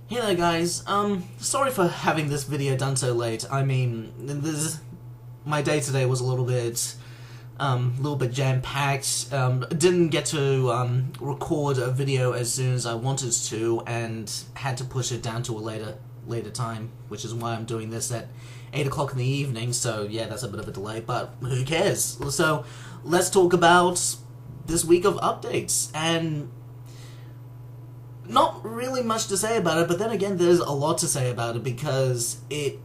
Hey there guys, sorry for having this video done so late. I mean, my day today was a little bit jam-packed. Didn't get to record a video as soon as I wanted to, and had to push it down to a later time, which is why I'm doing this at 8 o'clock in the evening, so yeah, that's a bit of a delay, but who cares? So, let's talk about this week of updates, and not really much to say about it, but then again, there's a lot to say about it because it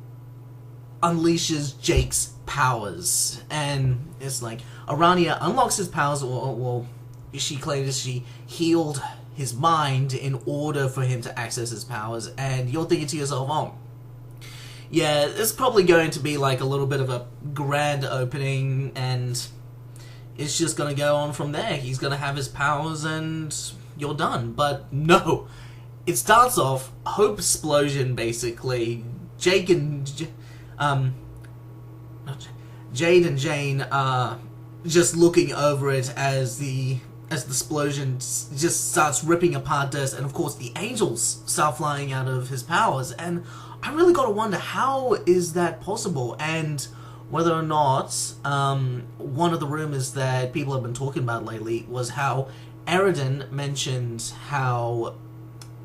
unleashes Jake's powers. And it's like, Arania unlocks his powers, well, she claims she healed his mind in order for him to access his powers, and you're thinking to yourself, oh, yeah, it's probably going to be like a little bit of a grand opening, and it's just gonna go on from there. He's gonna have his powers and you're done. But no, it starts off Hopesplosion, basically. Jade and Jane are just looking over it as the explosion just starts ripping apart Durst, and of course the angels start flying out of his powers, and I really gotta wonder, how is that possible? And whether or not, one of the rumors that people have been talking about lately was how Eridan mentioned how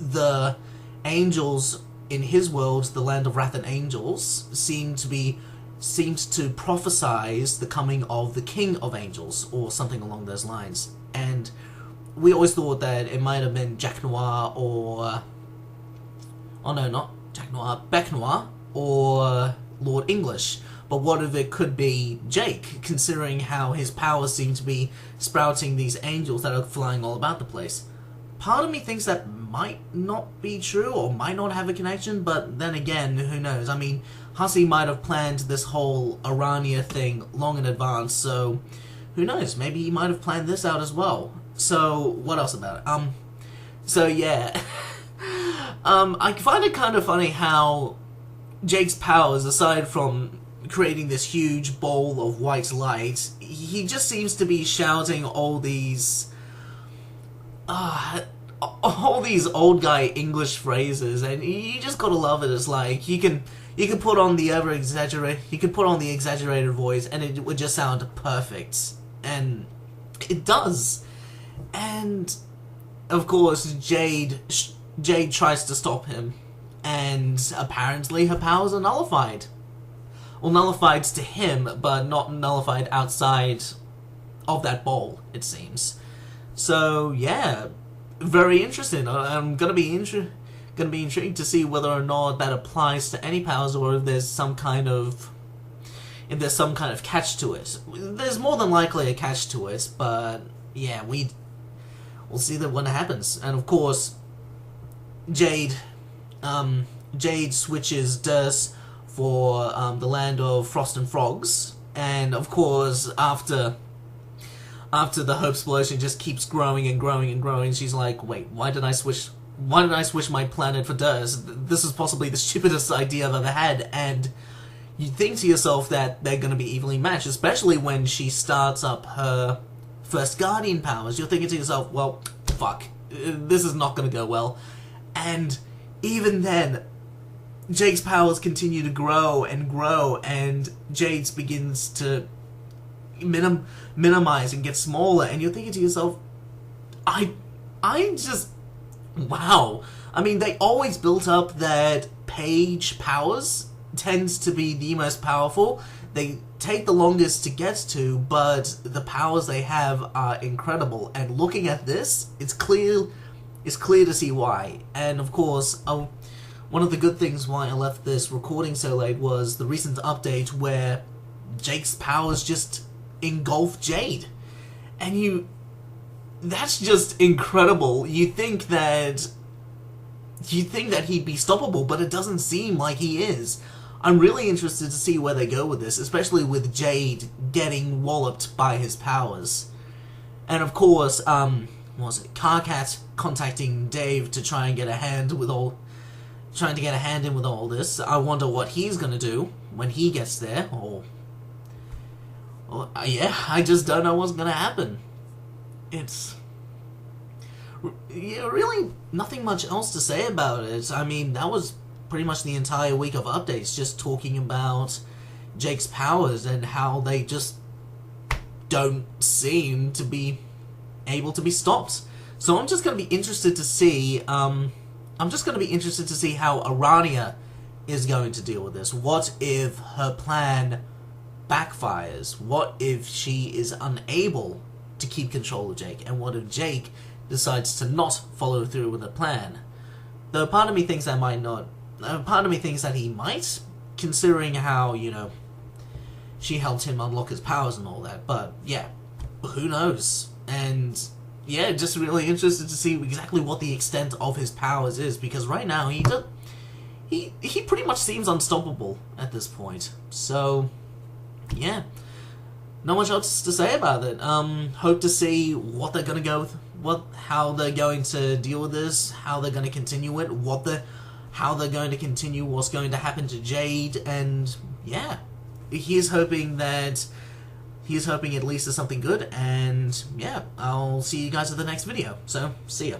the angels in his world, the land of Wrath and Angels, seemed to prophesize the coming of the King of Angels, or something along those lines. And we always thought that it might have been Jack Noir, or... oh no, not Jack Noir, Beck Noir, or Lord English. But what if it could be Jake, considering how his powers seem to be sprouting these angels that are flying all about the place? Part of me thinks that might not be true, or might not have a connection, but then again, who knows? I mean, Hussey might have planned this whole Arania thing long in advance, so who knows? Maybe he might have planned this out as well. So, what else about it? So yeah. I find it kind of funny how Jake's powers, aside from creating this huge bowl of white light, he just seems to be shouting all these old guy English phrases, and you just gotta love it. It's like you can put on the exaggerated voice, and it would just sound perfect, and it does. And of course, Jade tries to stop him, and apparently her powers are nullified. Well, nullified to him, but not nullified outside of that bowl, it seems. So yeah, very interesting. I'm gonna be intrigued to see whether or not that applies to any powers, or if there's some kind of catch to it. There's more than likely a catch to it, but yeah, we'll see that when it happens. And of course, Jade switches Durst for the land of Frost and Frogs, and of course after the Hopesplosion just keeps growing and growing and growing, she's like, wait, why did I switch my planet for Durst? This is possibly the stupidest idea I've ever had. And you think to yourself that they're going to be evenly matched, especially when she starts up her first Guardian powers. You're thinking to yourself, well, fuck, this is not going to go well. And even then, Jake's powers continue to grow and grow, and Jade's begins to minimize and get smaller, and you're thinking to yourself, I just, wow. I mean, they always built up that Page powers tends to be the most powerful. They take the longest to get to, but the powers they have are incredible, and looking at this, it's clear to see why. And of course, one of the good things why I left this recording so late was the recent update where Jake's powers just engulf Jade. And that's just incredible. You think that he'd be stoppable, but it doesn't seem like he is. I'm really interested to see where they go with this, especially with Jade getting walloped by his powers. And of course, what was it, Carcat contacting Dave to try and get a hand in with all this. I wonder what he's gonna do when he gets there, or yeah, I just don't know what's gonna happen. It's yeah, really nothing much else to say about it. I mean, that was pretty much the entire week of updates, just talking about Jake's powers and how they just don't seem to be able to be stopped. So I'm just going to be interested to see. I'm just going to be interested to see how Arania is going to deal with this. What if her plan backfires? What if she is unable to keep control of Jake? And what if Jake decides to not follow through with the plan? Though part of me thinks that might not. Part of me thinks that he might, considering how, you know, she helped him unlock his powers and all that. But yeah, who knows? And yeah, just really interested to see exactly what the extent of his powers is, because right now he pretty much seems unstoppable at this point. So yeah, not much else to say about it. Hope to see what they're gonna go with, how they're going to deal with this, how they're going to continue it, how they're going to continue what's going to happen to Jade, and yeah, he's hoping at least there's something good, and yeah, I'll see you guys at the next video. So, see ya.